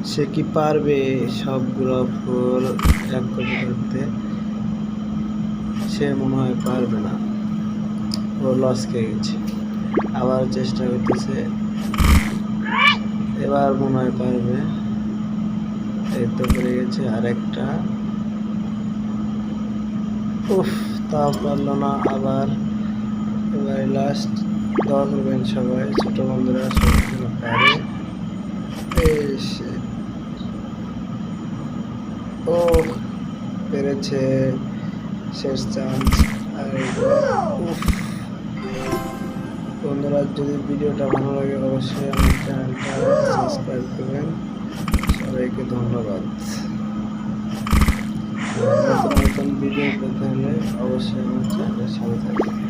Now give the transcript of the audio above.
সে কি পারবে সবগুলো ফুল এক করে ধরতে? সে মনে হয় পারবে না, ও লস খেয়ে গেছে। আবার চেষ্টা করতেছে, এবার মনে হয় পারবে। এই তো পেরে গেছে আরেকটা। উফ, তাও পারলো না। আবার এবারে লাস্ট। দোয়া করবেন সবাই, ছোট বন্ধুরা সবাই যেন পারে। ও পেরেছে, শেষ চান্স। আর উফ, বন্ধুরা যদি ভিডিওটা ভালো লাগে অবশ্যই আমার চ্যানেলটা সাবস্ক্রাইব করবেন। সবাইকে ধন্যবাদ। নতুন নতুন ভিডিও পেতে হলে অবশ্যই আমার চ্যানেলের সাথে থাকবেন।